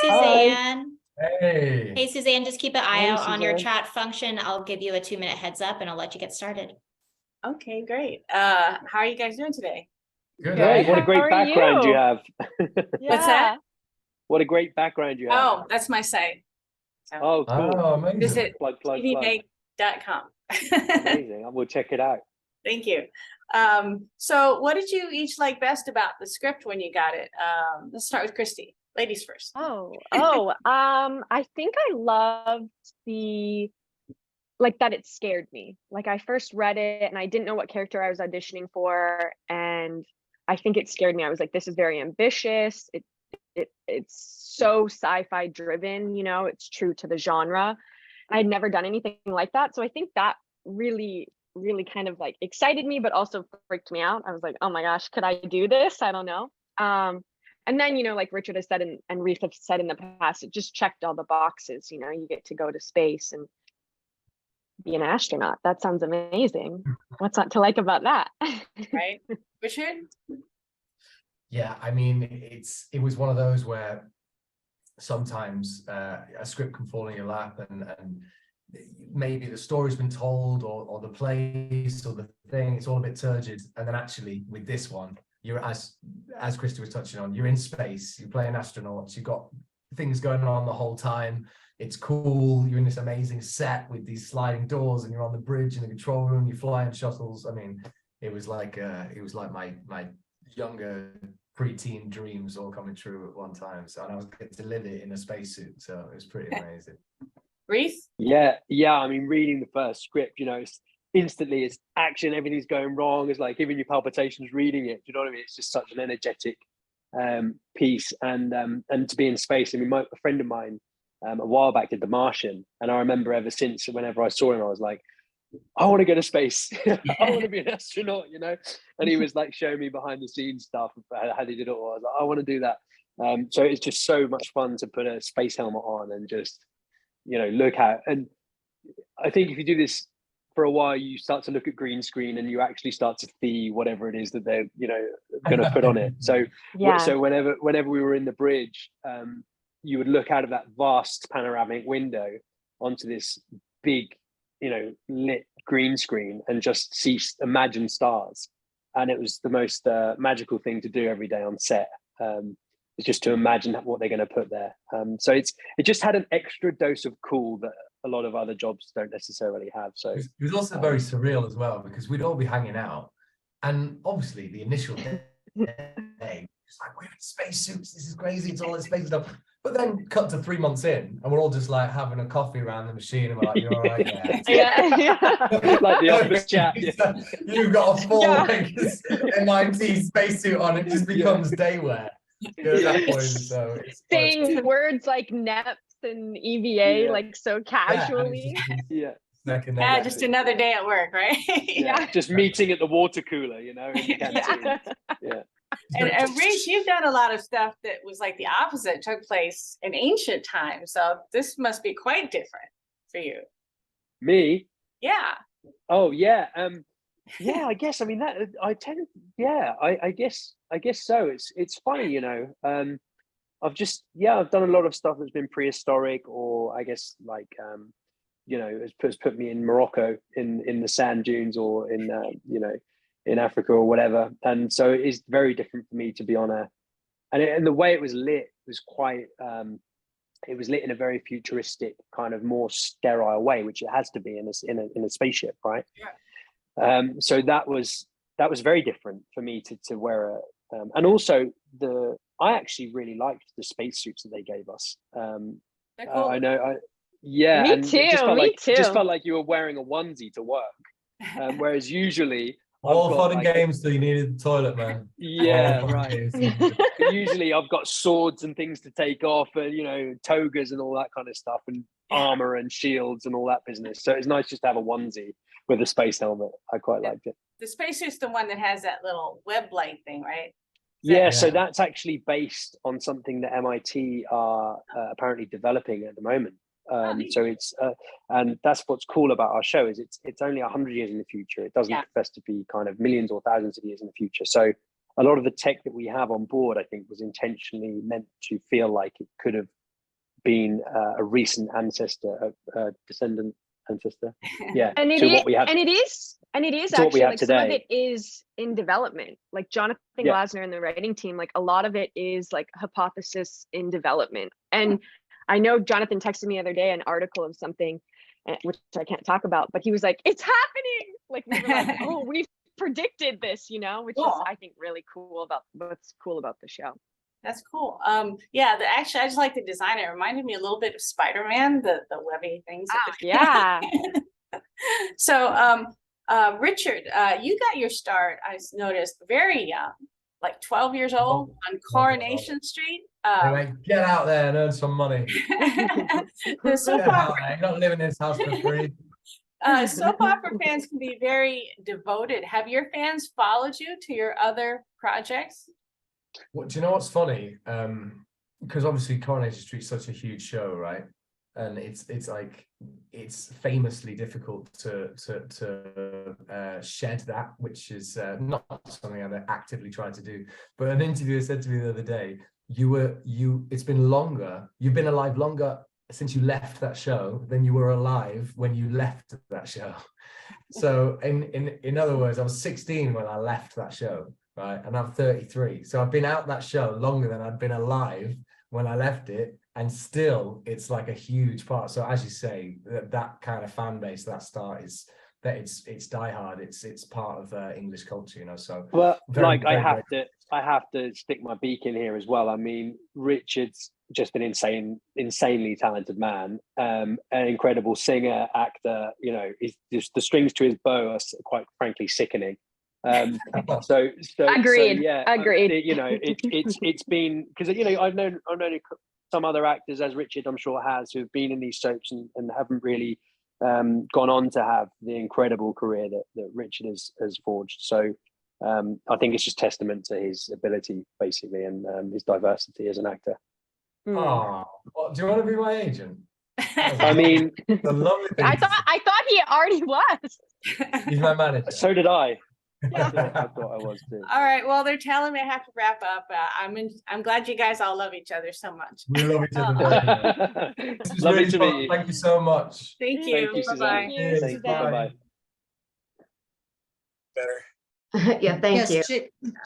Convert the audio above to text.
Suzanne. Hey. Hey, Suzanne, just keep an eye out on your Suzanne. chat function. I'll give you a 2-minute heads up and I'll let you get started. Okay, great. How are you guys doing today? Good. Great. What a great background you have. What's that? What a great background you have. Oh, that's my site. So Oh, cool. Oh, amazing. visit Plug. tvmake.com. Amazing. We'll check it out. Thank you. So what did you each like best about the script when you got it? Let's start with Christie. Ladies first. I think I loved that it scared me. Like, I first read it and I didn't know what character I was auditioning for, and I think it scared me. I was like, this is very ambitious. It's so sci-fi driven, it's true to the genre. I had never done anything like that. So I think that really kind of like excited me, but also freaked me out. I was like, oh my gosh, could I do this? I don't know. And then, like Richard has said and Reece have said in the past, it just checked all the boxes. You get to go to space and be an astronaut. That sounds amazing. What's not to like about that? Right. Richard? Yeah, I mean, it was one of those where sometimes a script can fall in your lap and maybe the story's been told or the place or the thing, it's all a bit turgid. And then actually with this one, you're, as Christie was touching on, you're in space, you're playing astronauts, you've got things going on the whole time. It's cool. You're in this amazing set with these sliding doors and you're on the bridge in the control room, you're flying shuttles. I mean, it was like my younger preteen dreams all coming true at one time. So, and I was getting to live it in a spacesuit. So it was pretty amazing. Reece? Yeah. I mean, reading the first script, it's instantly it's action, everything's going wrong. It's like giving you palpitations reading it. Do you know what I mean? It's just such an energetic piece. And to be in space. I mean, a friend of mine a while back did The Martian, and I remember ever since, whenever I saw him, I was like, I want to go to space. I want to be an astronaut, And he was like showing me behind the scenes stuff, how they did it all. I was like, I want to do that. So it's just so much fun to put a space helmet on and just, look at. And I think if you do this for a while, you start to look at green screen and you actually start to see whatever it is that they're, going to put on it. So, so whenever we were in the bridge, you would look out of that vast panoramic window onto this big, lit green screen and just imagine stars. And it was the most magical thing to do every day on set. It's just to imagine what they're going to put there. So it just had an extra dose of cool that a lot of other jobs don't necessarily have. So it was also very surreal as well, because we'd all be hanging out, and obviously the initial day, it's like, we're in spacesuits, this is crazy, it's all this space stuff. But then cut to 3 months in, and we're all just like having a coffee around the machine, and we're like, you're all right, like the office chat. You've got a full MIT spacesuit on, it just becomes day wear at that point. So saying words like NEPs and EVA like so casually. Just another day at work, right? Just meeting at the water cooler, in the canteen. And Reece, you've done a lot of stuff that was like the opposite, took place in ancient times. So this must be quite different for you. Me? Yeah. Oh yeah. I guess. I mean, that I tend. Yeah, I guess so. It's funny, I've done a lot of stuff that's been prehistoric, or I guess like has put me in Morocco in the sand dunes, or in in Africa or whatever. And so it is very different for me to be on and the way it was lit was quite it was lit in a very futuristic kind of more sterile way, which it has to be in a spaceship, right? So that was very different for me to wear and also I actually really liked the spacesuits that they gave us. Cool. I know. Me too. It just felt like you were wearing a onesie to work, whereas usually all fun and games till you needed the toilet, man. Yeah, right. Usually I've got swords and things to take off, and togas and all that kind of stuff, and armor and shields and all that business. So it's nice just to have a onesie with a space helmet. I quite liked it. The spacesuit's the one that has that little web light thing, right? So that's actually based on something that MIT are apparently developing at the moment. So it's and that's what's cool about our show, is it's only 100 years in the future. It doesn't profess to be kind of millions or thousands of years in the future. So a lot of the tech that we have on board, I think, was intentionally meant to feel like it could have been a recent ancestor, a descendant ancestor. Yeah, And it to is, what we have. and it is to what we actually have like some of today. it is in development. Like Jonathan Yeah. Glasner and the writing team, like a lot of it is like hypothesis in development. And I know Jonathan texted me the other day an article of something, which I can't talk about, but he was like, "It's happening!" Like we were like, "Oh, we've predicted this," you know, which is Cool. I think really cool about what's cool about the show. That's cool. Yeah, actually I just like the design. It reminded me a little bit of Spider-Man, the webby things. Yeah. So Richard, you got your start, I noticed, very young, like 12 years old on Coronation Street. Anyway, get out there and earn some money. The soap Get out opera, there. You're not living in this house for free. soap opera fans can be very devoted. Have your fans followed you to your other projects? Well, do you know what's funny? Because obviously Coronation Street's such a huge show, right? And it's like it's famously difficult to shed that, which is not something I've actively tried to do. But an interviewer said to me the other day, it's been longer, you've been alive longer since you left that show than you were alive when you left that show. So in other words, I was 16 when I left that show, right? And I'm 33. So I've been out that show longer than I'd been alive when I left it. And still, it's like a huge part. So as you say, that kind of fan base, that start is that it's diehard. It's part of English culture, you know. So well, very, I have very to stick my beak in here as well. I mean, Richard's just an insanely talented man, an incredible singer, actor. You know, he's just the strings to his bow are quite frankly sickening. So Agreed. yeah, Agreed. you know, it's been because you know I've known some other actors, as Richard I'm sure has, who've been in these soaps and haven't really gone on to have the incredible career that Richard has forged. So I think it's just testament to his ability basically and his diversity as an actor. Oh, well, do you want to be my agent? I mean, The lovely thing I to thought he already was. say. He's my manager. so did I. I thought I was too. All right. Well, they're telling me I have to wrap up. I'm glad you guys all love each other so much. We love each other. This was Lovely really to fun. meet you. Thank you so much. Thank you. Thank you, Suzanne. Bye-bye. Thank you, Bye bye. Yeah, thank Yes, you. Jake.